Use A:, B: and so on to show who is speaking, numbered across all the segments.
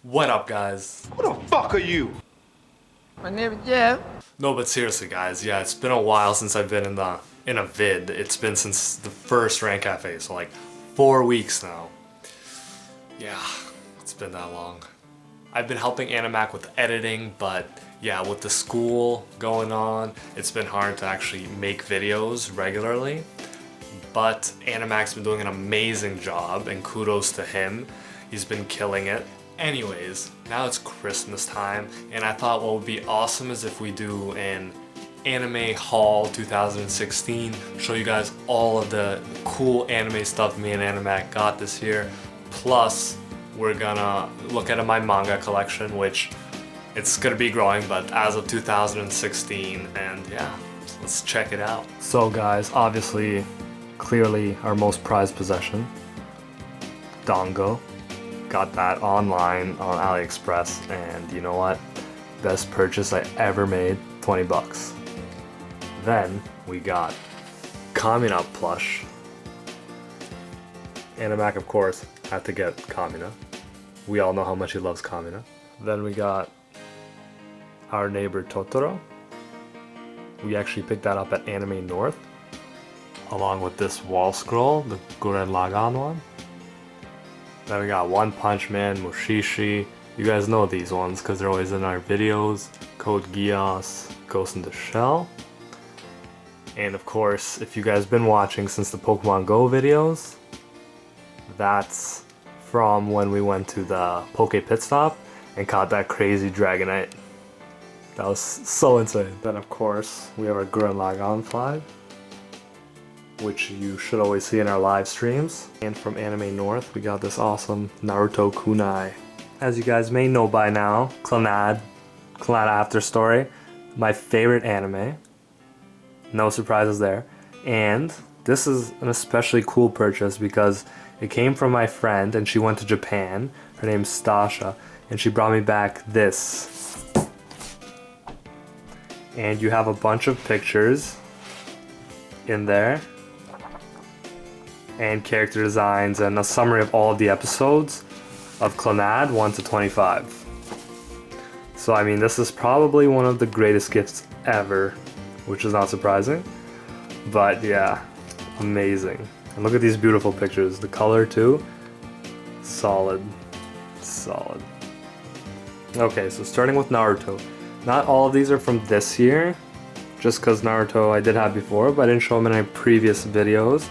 A: What up, guys?
B: Who the fuck are you?
C: My name is Jeff.
A: No, but seriously, guys, yeah, it's been a while since I've been in a vid. It's been since the first Rank Cafe, so like 4 weeks now. Yeah, it's been that long. I've been helping Animac with editing, but yeah, with the school going on, it's been hard to actually make videos regularly. But Animac's been doing an amazing job, and kudos to him. He's been killing it. Anyways, now it's Christmas time, and I thought what would be awesome is if we do an anime haul 2016, show you guys all of the cool anime stuff me and Animac got this year. Plus, we're gonna look at my manga collection, which it's gonna be growing, but as of 2016, and yeah, let's check it out. So guys, obviously, clearly our most prized possession, Dango. Got that online on AliExpress, and you know what? Best purchase I ever made, 20 bucks. Then we got Kamina plush. Animac, of course, had to get Kamina. We all know how much he loves Kamina. Then we got our neighbor Totoro. We actually picked that up at Anime North, along with this wall scroll, the Gurren Lagann one. Then we got One Punch Man, Mushishi. You guys know these ones because they're always in our videos. Code Geass, Ghost in the Shell. And of course, if you guys been watching since the Pokemon Go videos, that's from when we went to the Poke Pit Stop and caught that crazy Dragonite. That was so insane. Then of course, we have our Gurren Lagann flag, which you should always see in our live streams. And from Anime North, we got this awesome Naruto kunai. As you guys may know by now, Clannad After Story, my favorite anime. No surprises there. And this is an especially cool purchase because it came from my friend and she went to Japan. Her name's Stasha, and she brought me back this. And you have a bunch of pictures in there, and character designs and a summary of all of the episodes of Clannad 1 to 25. So I mean, this is probably one of the greatest gifts ever, which is not surprising, but yeah, amazing. And look at these beautiful pictures, the color too, solid. Okay, so starting with Naruto. Not all of these are from this year, just because Naruto I did have before, but I didn't show them in my previous videos.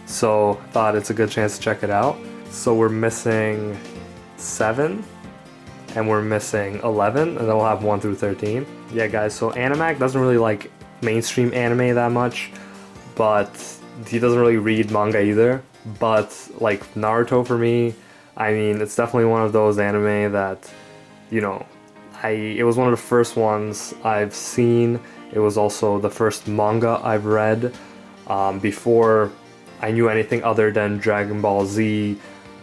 A: So thought it's a good chance to check it out. So we're missing 7 and we're missing 11, and then we'll have 1 through 13. Yeah guys, so Animac doesn't really like mainstream anime that much, but he doesn't really read manga either. But like Naruto for me, I mean, it's definitely one of those anime that, you know, it was one of the first ones I've seen. It was also the first manga I've read before I knew anything other than Dragon Ball Z,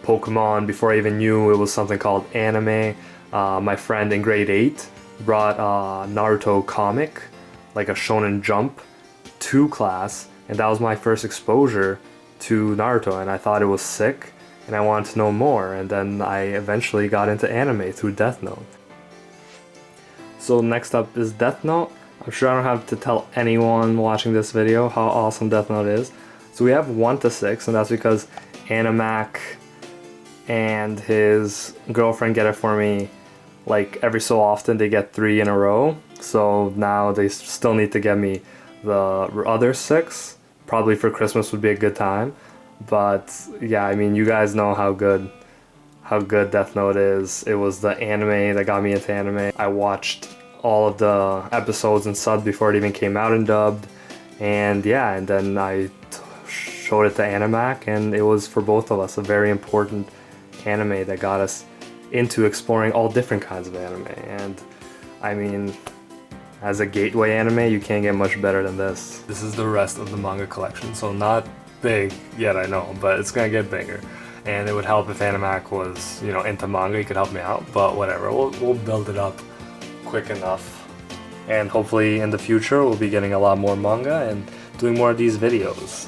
A: Pokemon. Before I even knew it was something called anime. My friend in grade 8 brought a Naruto comic, like a Shonen Jump, to class, and that was my first exposure to Naruto, and I thought it was sick, and I wanted to know more, and then I eventually got into anime through Death Note. So next up is Death Note. I'm sure I don't have to tell anyone watching this video how awesome Death Note is. So we have 1 to 6, and that's because Animac and his girlfriend get it for me like every so often. They get 3 in a row, so now they still need to get me the other 6. Probably for Christmas would be a good time, but yeah, I mean, you guys know how good Death Note is. It was the anime that got me into anime. I watched all of the episodes in sub before it even came out in dubbed, and yeah, and then I showed it to Animac, and it was for both of us a very important anime that got us into exploring all different kinds of anime. And I mean, as a gateway anime, you can't get much better than this. This is the rest of the manga collection, so not big yet, I know, but it's gonna get bigger. And it would help if Animac was, you know, into manga. He could help me out, but whatever, we'll build it up quick enough. And hopefully in the future we'll be getting a lot more manga and doing more of these videos.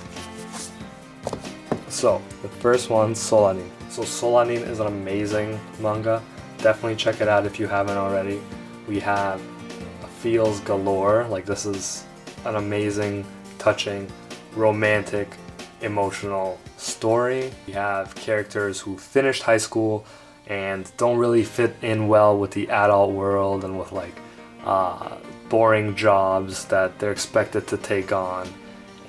A: So, the first one, Solanin. So Solanin is an amazing manga. definitely check it out if you haven't already. We have feels galore. Like, this is an amazing, touching, romantic, emotional story. We have characters who finished high school and don't really fit in well with the adult world and with like boring jobs that they're expected to take on.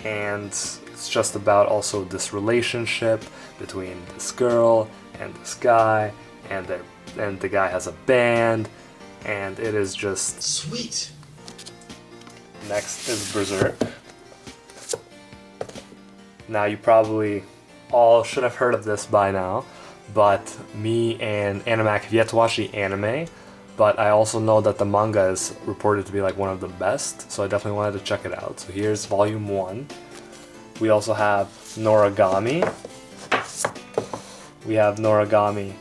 A: And it's just about also this relationship between this girl and this guy, and the guy has a band, and it is just
B: sweet.
A: Next is Berserk. Now, you probably all should have heard of this by now, but me and Animac have yet to watch the anime, but I also know that the manga is reported to be like one of the best, so I definitely wanted to check it out. So here's volume 1. We also have Noragami. We have Noragami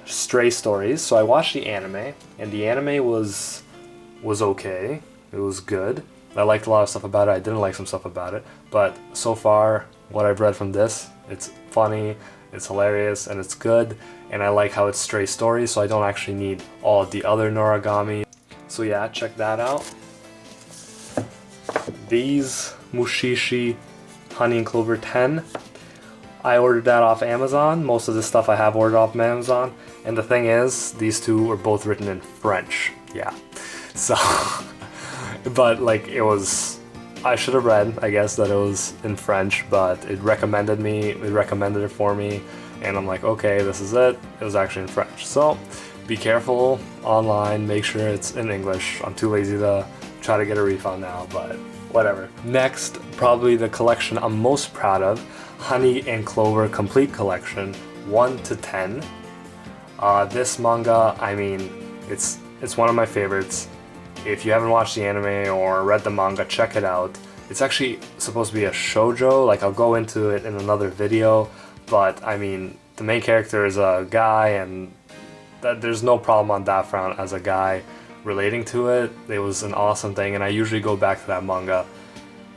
A: Stray Stories. So I watched the anime, and the anime was okay. It was good. I liked a lot of stuff about it. I didn't like some stuff about it. But so far, what I've read from this, it's funny, it's hilarious, and it's good. And I like how it's stray stories, so I don't actually need all of the other Noragami. So yeah, check that out. These Mushishi Honey and Clover 10. I ordered that off Amazon. Most of the stuff I have ordered off Amazon. And the thing is, these two were both written in French. Yeah. So, but like it was, I should have read, I guess, that it was in French, but it recommended it for me. And I'm like, okay, this is it. It was actually in French. So be careful online, make sure it's in English. I'm too lazy to try to get a refund now, but whatever. Next, probably the collection I'm most proud of, Honey and Clover Complete Collection, 1 to 10. This manga, I mean, it's one of my favorites. If you haven't watched the anime or read the manga, check it out. It's actually supposed to be a shoujo, like I'll go into it in another video, but I mean, the main character is a guy, and there's no problem on that front as a guy relating to it. It was an awesome thing, and I usually go back to that manga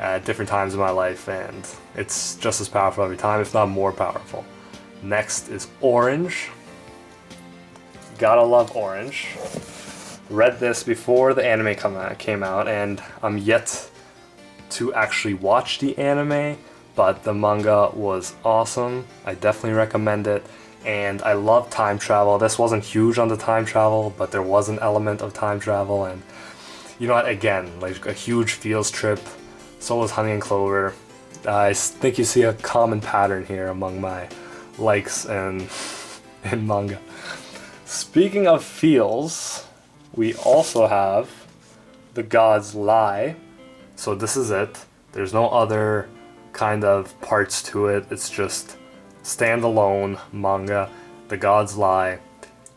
A: at different times in my life, and it's just as powerful every time, if not more powerful. Next is Orange. Gotta love Orange. Read this before the anime came out, and I'm yet to actually watch the anime, but the manga was awesome. I definitely recommend it, and I love time travel. This wasn't huge on the time travel, but there was an element of time travel, and you know what, again, like a huge feels trip. So was Honey and Clover. I think you see a common pattern here among my likes and in manga. Speaking of feels, we also have The God's Lie. So this is it. There's no other kind of parts to it. It's just standalone manga. The God's Lie.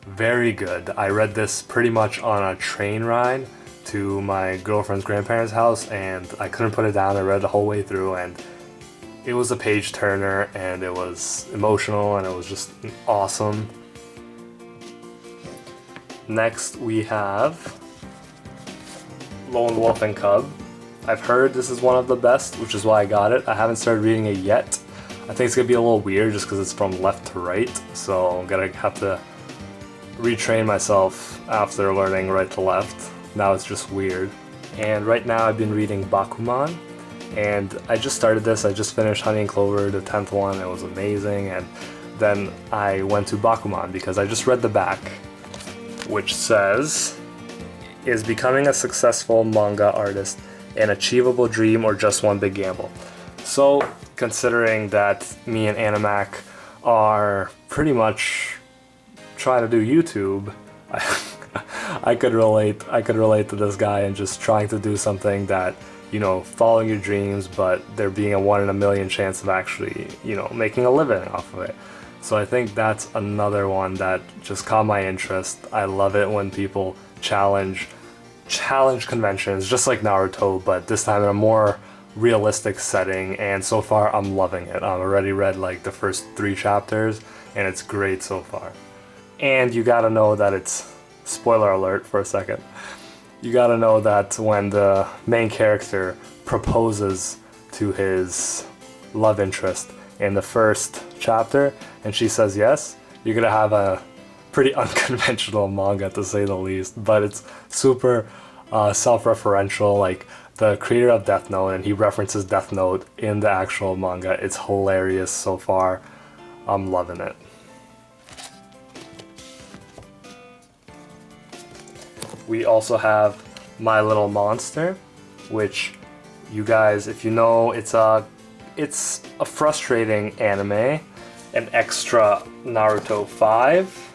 A: Very good. I read this pretty much on a train ride to my girlfriend's grandparents' house, and I couldn't put it down. I read the whole way through, and it was a page turner, and it was emotional, and it was just awesome. Next we have Lone Wolf and Cub. I've heard this is one of the best, which is why I got it. I haven't started reading it yet. I think it's gonna be a little weird just because it's from left to right, so I'm gonna have to retrain myself after learning right to left. Now it's just weird. And right now I've been reading Bakuman, and I just started this. I just finished Honey and Clover, the 10th one. It was amazing, and then I went to Bakuman because I just read the back, which says, is becoming a successful manga artist an achievable dream or just one big gamble? So, considering that me and Animac are pretty much trying to do YouTube, I could relate to this guy and just trying to do something that, you know, following your dreams, but there being a 1 in a million chance of actually, you know, making a living off of it. So I think that's another one that just caught my interest. I love it when people challenge conventions, just like Naruto, but this time in a more realistic setting, and so far I'm loving it. I've already read like the first 3 chapters, and it's great so far. And you gotta know that it's, spoiler alert for a second, you gotta know that when the main character proposes to his love interest in the first chapter and she says yes, you're gonna have a pretty unconventional manga to say the least, but it's super self-referential. Like the creator of Death Note, and he references Death Note in the actual manga. It's hilarious so far. I'm loving it. We also have My Little Monster, which you guys, if you know, it's a frustrating anime, an extra Naruto 5,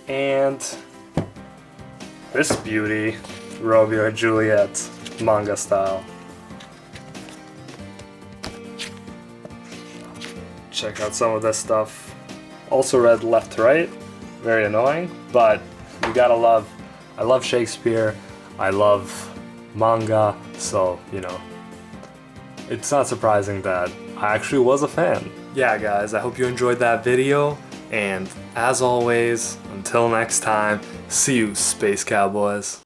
A: and this beauty, Romeo and Juliet, manga style. Check out some of this stuff. Also read left to right, very annoying, but you gotta love, I love Shakespeare, I love manga, so, you know, it's not surprising that I actually was a fan. Yeah guys, I hope you enjoyed that video, and as always, until next time, see you Space Cowboys.